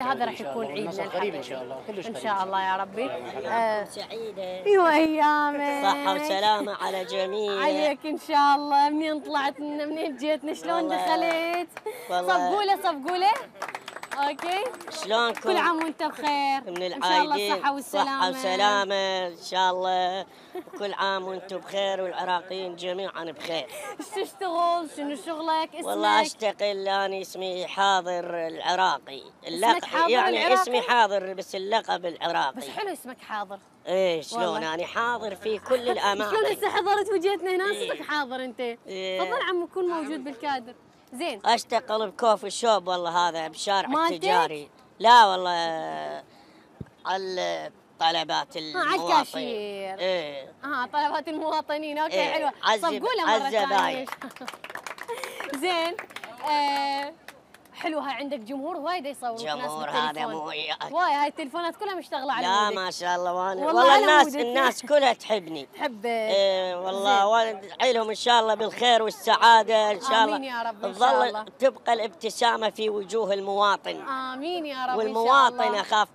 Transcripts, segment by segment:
هذا راح يكون عيدنا قريب ان شاء الله، كلش ان قريب شاء الله يا ربي. سعيدة وايامك صحة وسلامة على جميع. عليك ان شاء الله. منين طلعت منين جيتنا شلون دخلت؟ صفقوا له. اوكي شلونكم؟ كل عام وانت بخير. من ان شاء الله العايدين الصحة والسلامة. صحة وسلامة ان شاء الله، وكل عام وانتم بخير والعراقيين جميعا بخير. ايش تشتغل؟ شنو شغلك؟ اسمك؟ والله اشتغل، انا اسمي حاضر العراقي، اسمك حاضر يعني العراقي؟ اسمي حاضر بس اللقب العراقي. بس حلو اسمك حاضر. ايه شلون انا حاضر في كل الاماكن. شلون هسه حضرت وجيتنا هنا إيه. صرت حاضر انت. إيه. تفضل عمو كون موجود بالكادر. زين اشتغل بكوفي شوب والله، هذا بالشارع مالتك؟ التجاري. لا والله على طلبات على المواطنين. الكاشير. ايه طلبات المواطنين. اوكي إيه. حلوه. صفقوا له مره ثانيه. زين حلو. هاي عندك جمهور وايد يصورون ناس جمهور بالتليفون. هذا مو وياك. واي هاي التليفونات كلها مشتغله على لا مودك. ما شاء الله والله والله على الناس كلها تحبني. تحبك. ايه والله وادعي لهم ان شاء الله بالخير والسعاده ان شاء الله. امين يا رب ان شاء تظل الله. تبقى الابتسامه في وجوه المواطن. امين يا رب. والمواطنه اخاف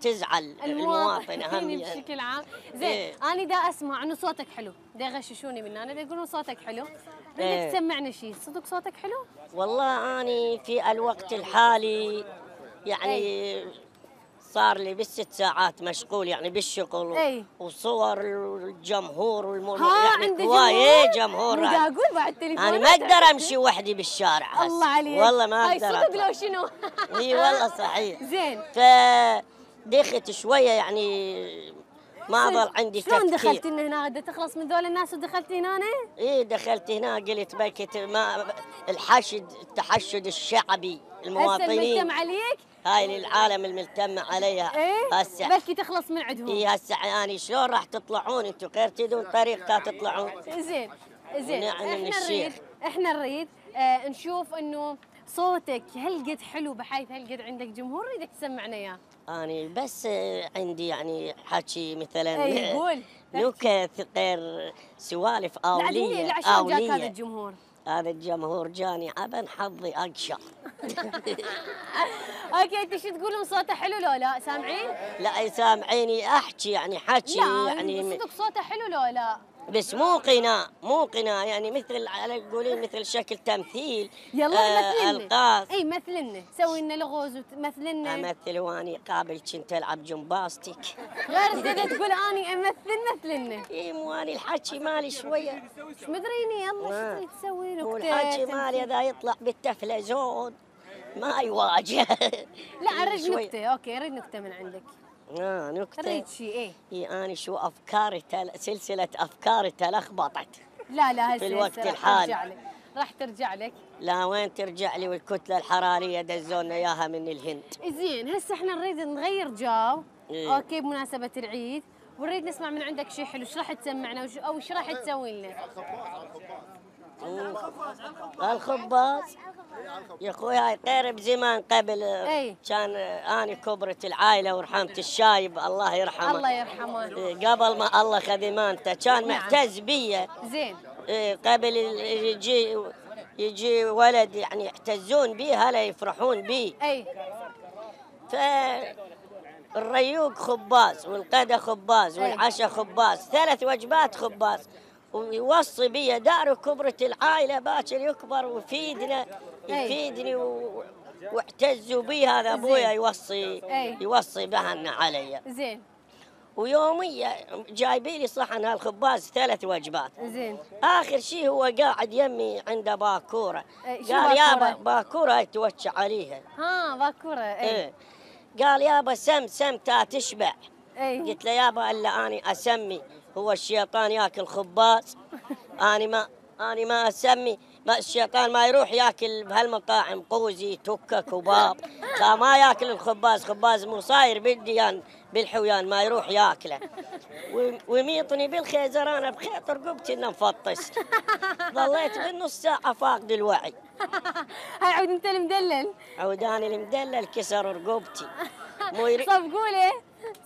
تزعل. المواطنه اهم بشكل عام. زين إيه. انا دا اسمع انه صوتك حلو، دا يغششوني من انا، دا يقولون صوتك حلو. بدك إيه. تسمعنا شيء. صدق صوتك حلو؟ والله اني في الوقت الحالي يعني صار لي بالست ساعات مشغول يعني بالشغل. أي. وصور الجمهور يعني يعني هوايه جمهور. دا اقول بعد تليفون. انا ما اقدر امشي وحدي بالشارع هسه. الله عليك. والله ما هاي اقدر صدق لو شنو. اي والله صحيح. زين فدخت شويه يعني ما ظل عندي تفكير. شلون دخلت هنا؟ بدك تخلص من ذول الناس ودخلت هنا؟ ايه دخلت هنا قلت بكت ما التحشد الشعبي المواطنين. هسه الملتم عليك؟ هاي للعالم الملتم عليها. ايه هسه بلكي تخلص من عندهم. ايه هسه يعني شلون راح تطلعون انتم غير تدون طريقة تطلعون. زين ونعم من الشيخ. احنا نريد نشوف انه صوتك هالقد حلو بحيث هالقد عندك جمهور، نريدك تسمعنا اياه. أنا بس عندي يعني حكي مثلا اي قول نكت غير سوالف أولية. لعشان جاك هذا الجمهور؟ هذا الجمهور جاني عبن حظي أقشر. اوكي انت شو تقولون صوته حلو لو لا؟ سامعين؟ لا سامعيني احكي يعني حكي لا يعني صدق صوته حلو لو لا؟ بس مو قناع يعني مثل على تقولين مثل شكل تمثيل. يلا مثلنا. القاف. اي مثلنا، سوي لنا لغوز ومثلنا. امثل واني قابل كنت العب جمباستيك. غير زين تقول اني امثل مثلنا. اي مو اني الحكي مالي شويه. ايش مدريني يلا شو تسوي نكته. والحكي مالي اذا يطلع بالتفلزون ما يواجه. لا اريد نكته. اوكي اريد نكته من عندك. نكته. اريد شيء. اي اني شو افكاري سلسله افكاري تلخبطت. لا هسه في الوقت الحالي راح ترجع لك. لا وين ترجع لي والكتله الحراريه دزونا اياها من الهند. زين هسه احنا نريد نغير جو. إيه؟ اوكي بمناسبه العيد ونريد نسمع من عندك شيء حلو. ايش راح تسمعنا او ايش راح تسوي لنا؟ الخباز يا اخوي هاي غير بزمان قبل. كان اني كبرت العائله ورحمت الشايب الله يرحمه. الله يرحمه. قبل ما الله خدمانته كان معتز بيه. زين قبل يجي ولد يعني يعتزون بيه هلا يفرحون بيه. اي الريوق خباز والغدا خباز والعشاء خباز، 3 وجبات خباز. ويوصي بي دار كبرت العائله باكر يكبر يفيدني واعتزوا بي. هذا ابويا يوصي بهن علي. زين ويوميا جايبي لي صحن هالخباز 3 وجبات. زين اخر شيء هو قاعد يمي عنده باكوره. قال يابا باكوره هاي توجه عليها. باكوره. ايه قال يابا سم تا تشبع. قلت له يابا الا اني اسمي هو الشيطان ياكل خباز. اني ما اسمي. ما الشيطان ما يروح ياكل بهالمطاعم قوزي تكه كباب. ما ياكل خباز مو صاير بالديان بالحويان ما يروح ياكله. ويميطني بالخيزر انا بخيط رقبتي انه مفطس. ظليت بالنص ساعه فاقد الوعي. هاي عود انت المدلل. عوداني المدلل كسر رقبتي.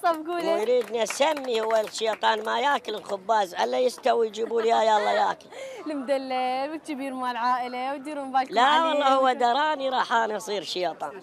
صفقوا لي مو يريدني اسمي هو الشيطان ما ياكل الخباز الا يستوي يجيبوا لي يلا ياكل. المدلل والكبير مال العائله ويديرون بالكم لا والله هو دراني راح انا اصير شيطان.